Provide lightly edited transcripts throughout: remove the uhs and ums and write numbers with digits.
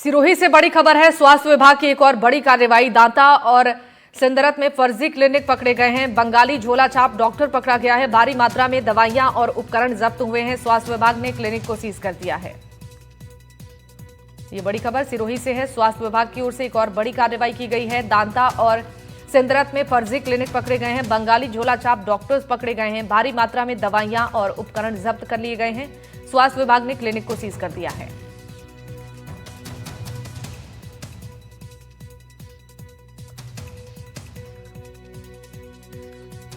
सिरोही से बड़ी खबर है। स्वास्थ्य विभाग की एक और बड़ी कार्रवाई। दांता और सिंदरत में फर्जी क्लिनिक पकड़े गए हैं। बंगाली झोला छाप डॉक्टर पकड़ा गया है। भारी मात्रा में दवाइयां और उपकरण जब्त हुए हैं। स्वास्थ्य विभाग ने क्लिनिक को सीज कर दिया है। ये बड़ी खबर सिरोही से है। स्वास्थ्य विभाग की ओर से एक और बड़ी कार्रवाई की गई है। दांता और सिंदरत में फर्जी क्लिनिक पकड़े गए हैं। बंगाली झोला छाप डॉक्टर्स पकड़े गए हैं। भारी मात्रा में दवाइयां और उपकरण जब्त कर लिए गए हैं। स्वास्थ्य विभाग ने क्लिनिक को सीज कर दिया है।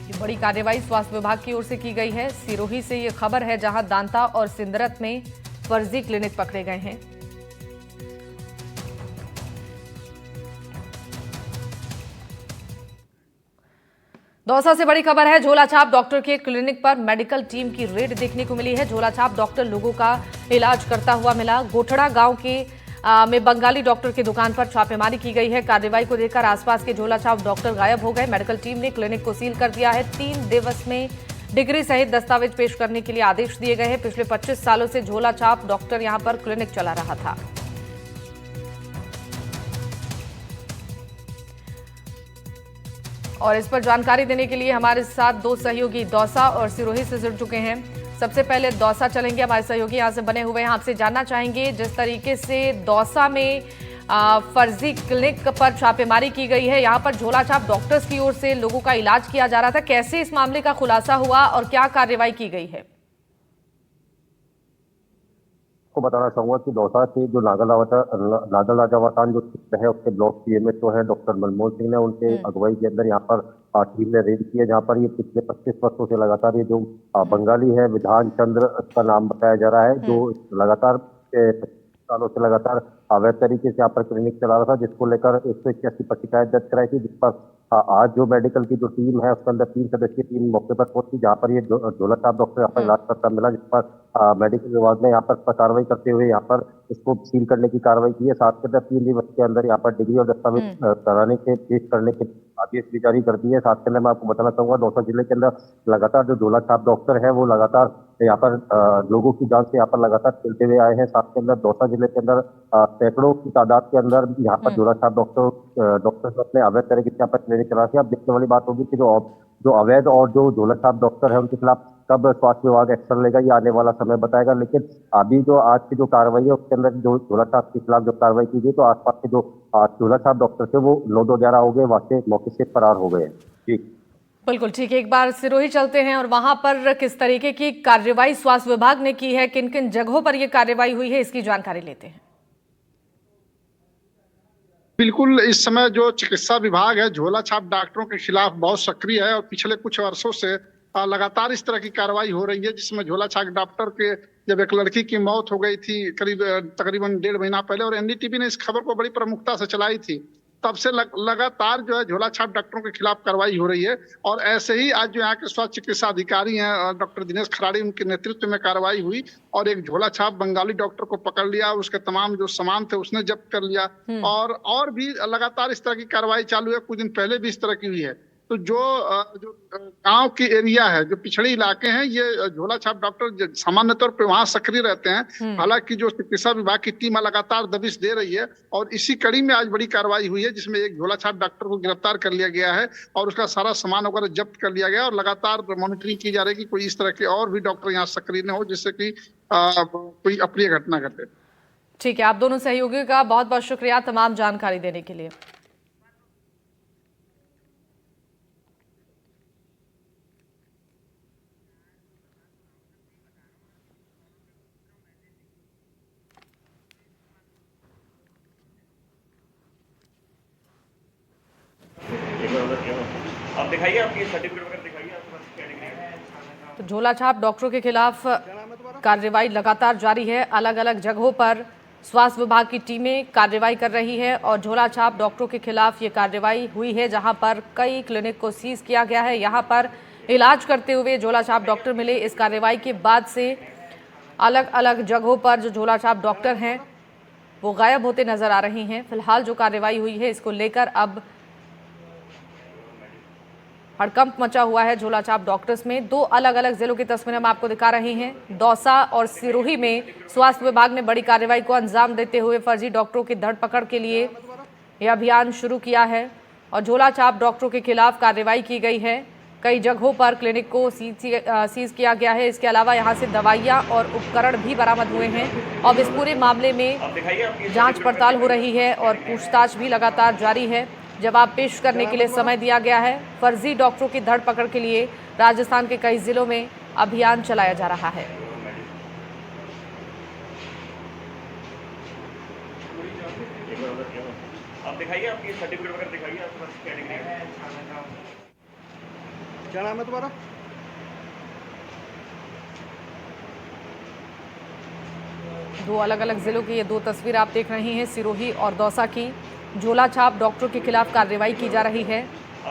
ये बड़ी कार्रवाई स्वास्थ्य विभाग की ओर से की गई है। सिरोही से ये खबर है, जहां दांता और सिंदरत में फर्जी क्लिनिक पकड़े गए हैं। दौसा से बड़ी खबर है। झोला छाप डॉक्टर के क्लिनिक पर मेडिकल टीम की रेड देखने को मिली है। झोला छाप डॉक्टर लोगों का इलाज करता हुआ मिला। गोठड़ा गांव के में बंगाली डॉक्टर की दुकान पर छापेमारी की गई है। कार्रवाई को देखकर आसपास के झोला छाप डॉक्टर गायब हो गए। मेडिकल टीम ने क्लिनिक को सील कर दिया है। 3 दिवस में डिग्री सहित दस्तावेज पेश करने के लिए आदेश दिए गए हैं। पिछले 25 सालों से झोला छाप डॉक्टर यहां पर क्लिनिक चला रहा था। और इस पर जानकारी देने के लिए हमारे साथ 2 सहयोगी दौसा और सिरोही से जुड़ चुके हैं। सबसे पहले दौसा चलेंगे, हमारे सहयोगी यहां से बने हुए हैं। आपसे जानना चाहेंगे, जिस तरीके से दौसा में फर्जी क्लिनिक पर छापेमारी की गई है, यहां पर झोला छाप डॉक्टर्स की ओर से लोगों का इलाज किया जा रहा था, कैसे इस मामले का खुलासा हुआ और क्या कार्रवाई की गई है? को बताना चाहूंगा कि दौसा के जो नागर राजावतान जो क्षेत्र है, उसके ब्लॉक सीएमएचओ है डॉक्टर मनमोहन सिंह ने, उनके अगुवाई के अंदर यहाँ पर टीम ने रेड किया, जहाँ पर ये पिछले 25 वर्षों से लगातार ये जो बंगाली है विधान चंद्र का नाम बताया जा रहा है, जो लगातार 25 सालों से लगातार अवैध तरीके से यहाँ पर क्लिनिक चला रहा था, जिसको लेकर 181 पर शिकायत दर्ज कराई थी, जिस पर आज जो मेडिकल की जो टीम है उसके अंदर 3 सदस्यीय टीम मौके पर पहुंची, जहाँ पर ये झोला छाप डॉक्टर यहाँ पर इलाज करता मिला, जिस पर मेडिकल विभाग ने यहाँ पर कार्रवाई करते हुए यहाँ पर इसको सील करने की कार्रवाई की है। साथ के अंदर 3 दिवस के अंदर यहाँ पर डिग्री और दस्तावेज कराने के पेश करने के आदेश भी जारी कर दिए। साथ के अंदर मैं आपको बताना चाहूंगा, दौसा जिले के अंदर लगातार जो झोला छाप डॉक्टर है वो लगातार यहाँ पर लोगों की जान से यहाँ पर लगातार चलते हुए आए हैं। साथ के अंदर दौसा जिले के अंदर सैकड़ों की तादाद के अंदर यहाँ पर झोला छाप डॉक्टर अपने अवैध तरीके से यहाँ पर क्लिनिक चला रहे हैं। अब देखने वाली बात होगी कि जो अवैध और जो झोला छाप डॉक्टर है उनके खिलाफ कब स्वास्थ्य विभाग एक्शन लेगा, ये आने वाला समय बताएगा। लेकिन अभी जो आज की जो कार्रवाई है उसके अंदर जो झोला छाप के खिलाफ जो कार्रवाई की गई, तो आसपास के जो झोला छाप डॉक्टर थे वो लोड वगैरह हो गए, वहां से मौके से फरार हो गए। ठीक, बिल्कुल ठीक है। एक बार सिरोही चलते हैं और वहां पर किस तरीके की कार्रवाई स्वास्थ्य विभाग ने की है, किन किन जगहों पर यह कार्रवाई हुई है, इसकी जानकारी लेते हैं। बिल्कुल, इस समय जो चिकित्सा विभाग है झोला छाप डॉक्टरों के खिलाफ बहुत सक्रिय है और पिछले कुछ वर्षों से लगातार इस तरह की कार्रवाई हो रही है, जिसमें झोला छाप डॉक्टर के जब एक लड़की की मौत हो गई थी तकरीबन 1.5 महीना पहले, और एनडीटीवी ने इस खबर को बड़ी प्रमुखता से चलाई थी, तब से लगातार जो है झोला छाप डॉक्टरों के खिलाफ कार्रवाई हो रही है। और ऐसे ही आज जो यहाँ के स्वास्थ्य चिकित्सा अधिकारी हैं डॉक्टर दिनेश खराड़ी, उनके नेतृत्व में कार्रवाई हुई और एक झोला छाप बंगाली डॉक्टर को पकड़ लिया, उसके तमाम जो सामान थे उसने जब्त कर लिया। और भी लगातार इस तरह की कार्रवाई चालू है। कुछ दिन पहले भी इस तरह की हुई है। तो जो गांव की एरिया है, जो पिछड़े इलाके हैं, ये झोला छाप डॉक्टर सामान्य तौर पे वहां सक्रिय रहते हैं। हालांकि जो चिकित्सा विभाग की टीम लगातार दबिश दे रही है और इसी कड़ी में आज बड़ी कार्रवाई हुई है, जिसमें एक झोला छाप डॉक्टर को गिरफ्तार कर लिया गया है और उसका सारा सामान वगैरह जब्त कर लिया गया और लगातार मॉनिटरिंग की जा रही है कि कोई इस तरह के और भी डॉक्टर यहाँ सक्रिय न हो, जिससे कि कोई अप्रिय घटना घटे। ठीक है, आप दोनों सहयोगियों का बहुत बहुत शुक्रिया तमाम जानकारी देने के लिए। आप दिखाइए, आपकी सर्टिफिकेट वगैरह दिखाइए, आपके पास क्या डिग्री है। तो झोला छाप डॉक्टरों के खिलाफ कार्रवाई लगातार जारी है। अलग अलग जगहों पर स्वास्थ्य विभाग की टीमें कार्रवाई कर रही है और झोला छाप डॉक्टरों के खिलाफ ये कार्रवाई हुई है, जहां पर कई क्लिनिक को सीज किया गया है। यहां पर इलाज करते हुए झोला छाप डॉक्टर मिले। इस कार्रवाई के बाद से अलग अलग जगहों पर जो झोला छाप डॉक्टर हैं वो गायब होते नजर आ रहे हैं। फिलहाल जो कार्रवाई हुई है इसको लेकर अब हड़कंप मचा हुआ है झोलाछाप डॉक्टर्स में। दो अलग अलग जिलों की तस्वीरें हम आपको दिखा रहे हैं। दौसा और सिरोही में स्वास्थ्य विभाग ने बड़ी कार्रवाई को अंजाम देते हुए फर्जी डॉक्टरों की धरपकड़ के लिए यह अभियान शुरू किया है और झोलाछाप डॉक्टरों के खिलाफ कार्रवाई की गई है। कई जगहों पर क्लिनिक को सीज किया गया है। इसके अलावा यहां से दवाइयां और उपकरण भी बरामद हुए हैं। अब इस पूरे मामले में जांच पड़ताल हो रही है और पूछताछ भी लगातार जारी है। जवाब पेश करने के लिए समय दिया गया है। फर्जी डॉक्टरों की धरपकड़ के लिए राजस्थान के कई जिलों में अभियान चलाया जा रहा है। आप दिखाइए, आपकी सर्टिफिकेट वगैरह दिखाइए, आपके पास कैटेगरी है। क्या नाम है तुम्हारा? दो अलग अलग जिलों की ये दो तस्वीर आप देख रही हैं, सिरोही और दौसा की। झोलाछाप डॉक्टरों के खिलाफ कार्रवाई की जा रही है।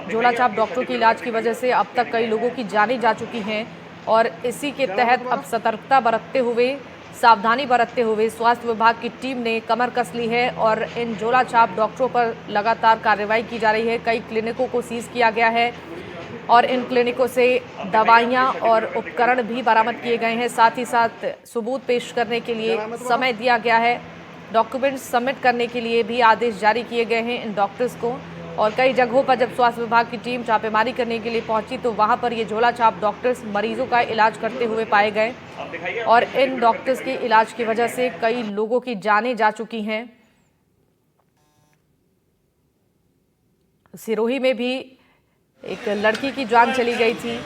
झोलाछाप डॉक्टरों की इलाज की वजह से अब तक कई लोगों की जानें जा चुकी हैं और इसी के तहत अब सतर्कता बरतते हुए, सावधानी बरतते हुए स्वास्थ्य विभाग की टीम ने कमर कस ली है और इन झोलाछाप डॉक्टरों पर लगातार कार्रवाई की जा रही है। कई क्लिनिकों को सीज किया गया है और इन क्लिनिकों से दवाइयां और उपकरण भी बरामद किए गए हैं। साथ ही साथ सबूत पेश करने के लिए समय दिया गया है। डॉक्यूमेंट्स सबमिट करने के लिए भी आदेश जारी किए गए हैं इन डॉक्टर्स को। और कई जगहों पर जब स्वास्थ्य विभाग की टीम छापेमारी करने के लिए पहुंची तो वहां पर ये झोलाछाप डॉक्टर्स मरीजों का इलाज करते हुए पाए गए और इन डॉक्टर्स के इलाज की वजह से कई लोगों की जानें जा चुकी हैं। सिरोही में भी एक लड़की की जान चली गई थी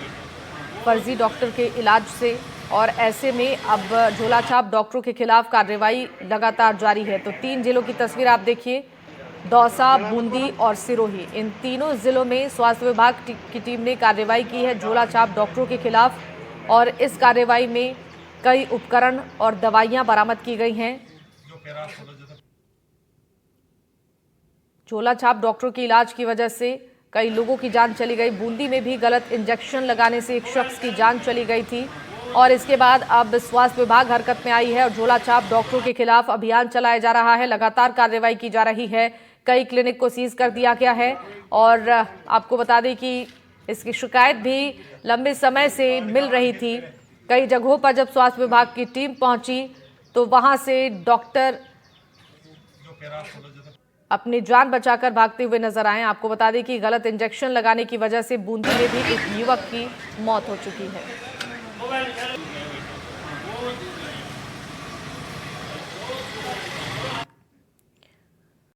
फर्जी डॉक्टर के इलाज से और ऐसे में अब झोलाछाप डॉक्टरों के खिलाफ कार्रवाई लगातार जारी है। तो 3 जिलों की तस्वीर आप देखिए, दौसा, बूंदी और सिरोही। इन तीनों जिलों में स्वास्थ्य विभाग की टीम ने कार्रवाई की है झोलाछाप डॉक्टरों के खिलाफ और इस कार्रवाई में कई उपकरण और दवाइयां बरामद की गई हैं। झोलाछाप डॉक्टरों के इलाज की वजह से कई लोगों की जान चली गई। बूंदी में भी गलत इंजेक्शन लगाने से एक शख्स की जान चली गई थी और इसके बाद अब स्वास्थ्य विभाग हरकत में आई है और झोलाछाप डॉक्टरों के खिलाफ अभियान चलाया जा रहा है। लगातार कार्रवाई की जा रही है। कई क्लिनिक को सीज कर दिया गया है और आपको बता दें कि इसकी शिकायत भी लंबे समय से मिल रही थी। कई जगहों पर जब स्वास्थ्य विभाग की टीम पहुंची तो वहां से डॉक्टर अपनी जान बचाकर भागते हुए नजर आए। आपको बता दें कि गलत इंजेक्शन लगाने की वजह से बूंदी में भी एक युवक की मौत हो चुकी है।